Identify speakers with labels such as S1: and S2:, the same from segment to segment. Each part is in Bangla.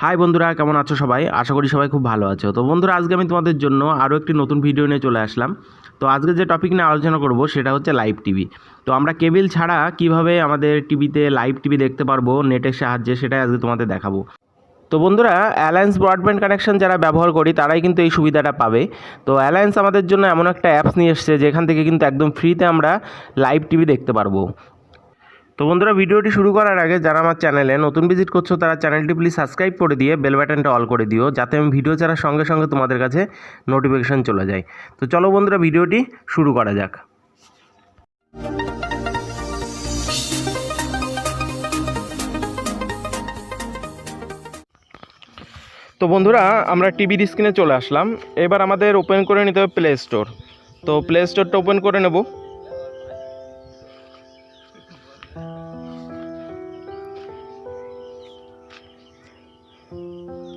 S1: হাই বন্ধুরা, কেমন আছো সবাই? আশা করি সবাই খুব ভালো আছো। তো বন্ধুরা, আজকে আমি তোমাদের জন্য আরও একটি নতুন ভিডিও নিয়ে চলে আসলাম। তো আজকে যে টপিক নিয়ে আলোচনা করব সেটা হচ্ছে লাইভ টিভি। তো আমরা কেবল ছাড়া কিভাবে আমাদের টিভিতে লাইভ টিভি দেখতে পারবো নেটের সাহায্যে, সেটাই আজকে তোমাদের দেখাবো। তো বন্ধুরা, অ্যালায়েন্স ব্রডব্যান্ড কানেকশন যারা ব্যবহার করি তারাই কিন্তু এই সুবিধাটা পাবে। তো অ্যালায়েন্স আমাদের জন্য এমন একটা অ্যাপস নিয়ে এসেছে যেখান থেকে কিন্তু একদম ফ্রিতে আমরা লাইভ টিভি দেখতে পারবো। তো বন্ধুরা, ভিডিওটি শুরু করার আগে যারা আমার চ্যানেলে নতুন ভিজিট করছো তারা চ্যানেলটি প্লিজ সাবস্ক্রাইব করে দিয়ে বেল বাটনটা অল করে দিও, যাতে আমি ভিডিও ছাড়ার সঙ্গে সঙ্গে তোমাদের কাছে নোটিফিকেশান চলে যায়। তো চলো বন্ধুরা, ভিডিওটি শুরু করা যাক। তো বন্ধুরা, আমরা টিভির স্ক্রিনে চলে আসলাম। এবার আমাদের ওপেন করে নিতে হবে প্লে স্টোর। তো প্লে স্টোরটা ওপেন করে নেব।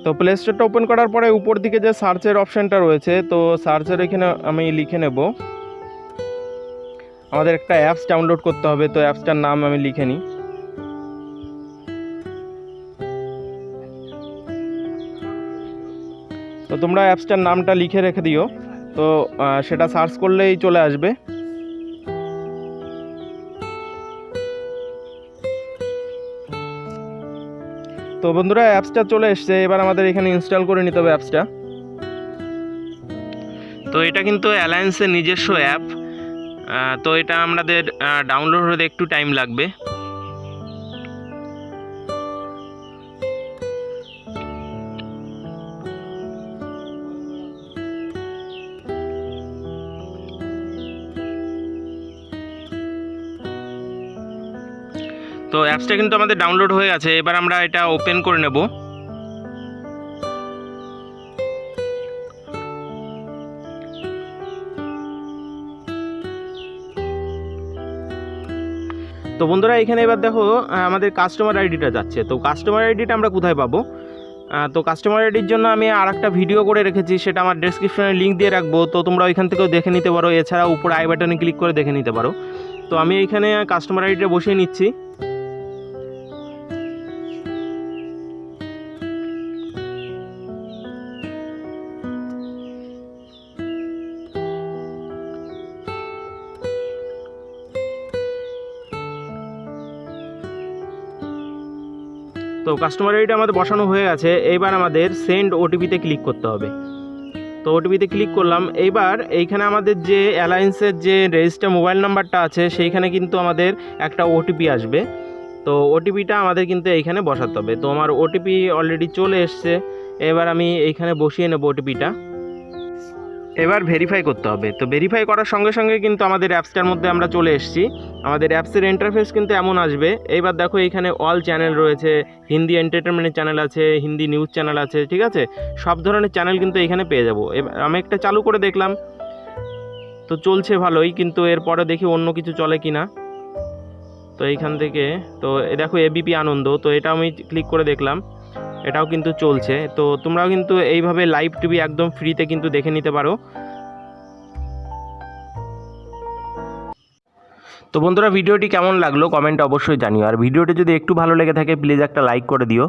S1: তো প্লে স্টোরটা ওপেন করার পরে উপর দিকে যে সার্চের অপশানটা রয়েছে, তো সার্চের এখানে আমি লিখে নেব, আমাদের একটা অ্যাপস ডাউনলোড করতে হবে। তো অ্যাপসটার নাম আমি লিখে নিই। তো তোমরা অ্যাপসটার নামটা লিখে রেখে দিও। তো সেটা সার্চ করলেই চলে আসবে। তো বন্ধুরা, অ্যাপসটা চলে এসছে। এবার আমাদের এখানে ইনস্টল করে নিতে হবে অ্যাপসটা। তো এটা কিন্তু অ্যালায়েন্সের নিজস্ব অ্যাপ। তো এটা আমাদের ডাউনলোড হতে একটু টাইম লাগবে। তো অ্যাপসটা কিন্তু আমাদের ডাউনলোড হয়ে গেছে। এবার আমরা এটা ওপেন করে নেব। তো বন্ধুরা, এখানে এবার দেখো আমাদের কাস্টমার আইডিটা যাচ্ছে। তো কাস্টমার আইডিটা আমরা কোথায় পাবো? তো কাস্টমার আইডির জন্য আমি আর একটা ভিডিও করে রেখেছি, সেটা আমার ডেসক্রিপশনে লিঙ্ক দিয়ে রাখবো। তো তোমরা ওইখান থেকেও দেখে নিতে পারো। এছাড়া উপরে আই বাটনে ক্লিক করে দেখে নিতে পারো। তো আমি এইখানে কাস্টমার আইডিটা বসিয়ে নিচ্ছি। তো কাস্টমার আইডি আমাদের বসানো হয়ে গেছে। এইবার আমাদের সেন্ড ওটিপিতে ক্লিক করতে হবে। তো ওটিপিতে ক্লিক করলাম। এইবার এইখানে আমাদের যে অ্যালায়েন্সের যে রেজিস্টার মোবাইল নাম্বারটা আছে সেইখানে কিন্তু আমাদের একটা ওটিপি আসবে। তো ওটিপিটা আমাদের কিন্তু এইখানে বসাতে হবে। তো আমার ওটিপি অলরেডি চলে এসছে। এবার আমি এইখানে বসিয়ে নেব ওটিপিটা। এবার ভেরিফাই করতে হবে। তো ভেরিফাই করার সঙ্গে সঙ্গে কিন্তু আমাদের অ্যাপসটার মধ্যে আমরা চলে এসেছি। আমাদের অ্যাপসের ইন্টারফেস কিন্তু এমন আসবে। এইবার দেখো, এইখানে অল চ্যানেল রয়েছে, হিন্দি এন্টারটেনমেন্টের চ্যানেল আছে, হিন্দি নিউজ চ্যানেল আছে, ঠিক আছে? সব ধরনের চ্যানেল কিন্তু এখানে পেয়ে যাবো। এবার আমি একটা চালু করে দেখলাম, তো চলছে ভালোই, কিন্তু এরপরে দেখি অন্য কিছু চলে কি না। তো এইখান থেকে তো দেখো এবিপি আনন্দ, তো এটা আমি ক্লিক করে দেখলাম, এটাও কিন্তু চলছে। তো তোমরাও কিন্তু এইভাবে লাইভ টিভি একদম ফ্রিতে কিন্তু দেখে নিতে পারো। তো বন্ধুরা, ভিডিওটি কেমন লাগলো কমেন্টে অবশ্যই জানিও। আর ভিডিওটি যদি একটু ভালো লেগে থাকে প্লিজ একটা লাইক করে দিও।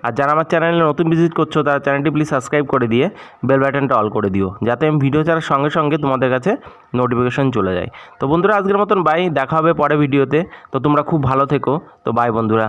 S1: আর যারা আমার চ্যানেলে নতুন ভিজিট করছো তারা চ্যানেলটি প্লিজ সাবস্ক্রাইব করে দিয়ে বেল বাটনটা অল করে দিও, যাতে আমি ভিডিও ছাড়ার সঙ্গে সঙ্গে তোমাদের কাছে নোটিফিকেশন চলে যায়। তো বন্ধুরা, আজকের মতন বাই, দেখা হবে পরে ভিডিওতে। তো তোমরা খুব ভালো থেকো। তো বাই বন্ধুরা।